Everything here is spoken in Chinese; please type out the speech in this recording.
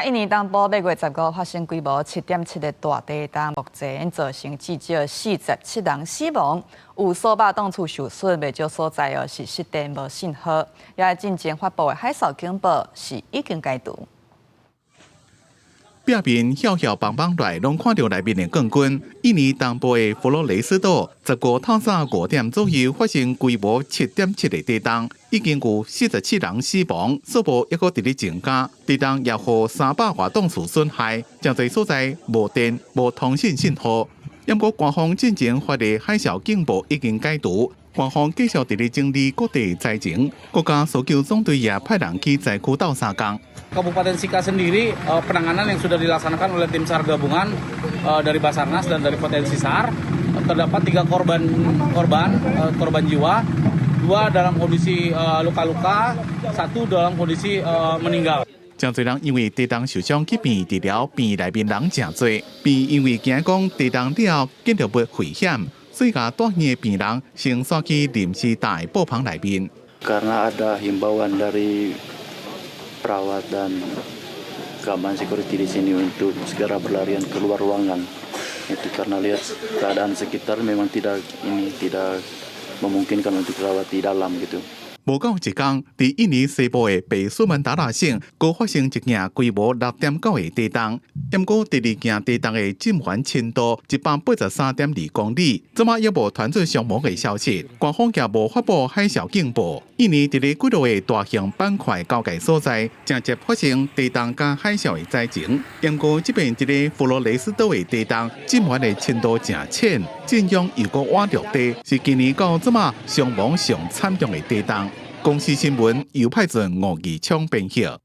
印尼東部8月15日發生規模7.7的大地震，目前造成至少47人死亡，有數百棟厝受損，未少所在是失電無信號。也進前發布的海嘯警報是已經解除。壁面曉曉邦邦來，攏看到內面的冠軍。印尼東部的佛羅雷斯島，15透早5點左右發生規模7.7的地震，已經有47人死亡，數目還佫佇咧增加。地震也予300多棟厝損害，真濟所在無電、無通訊信號。不過官方進前發的海嘯警報已經解除。官方繼續佇咧整理各地災情，國家搜救總隊也派人去災區鬥沙工。Kabupaten Sika sendiri penanganan yang sudah dilaksanakan oleh tim SAR gabungan dari Basarnas dan dari Potensi SAR terdapat 3 korban jiwa, 2 dalam kondisi luka-luka, 1 dalam kondisi meninggal. 真濟人因為地震受傷去病治療，病內面人真濟，病因為驚講地震了見到沒危險，所以甲帶去的病人先送去臨時大布棚內面。Karena ada himbauan dari perawat dan keamanan security di sini untuk segera berlarian keluar ruangan. Itu karena lihat keadaan sekitar memang tidak memungkinkan untuk dirawat di dalam gitu. 無到一天，佇印尼西部的北蘇門答臘省，佫發生一件規模6.9的地震。不過第2件地震的震源深度183.2公里，怎麼也無傳出傷亡的消息。官方也無發布海嘯警報。印尼佇咧幾落個大型板塊交界所在，正接發生地震加海嘯的災情。不過這邊佇咧佛羅雷斯島的地震，震源的深度正淺，震央又佫挖落地，是今年到這麼傷亡上慘重的地震。公視新聞由派准吳義昌編譯。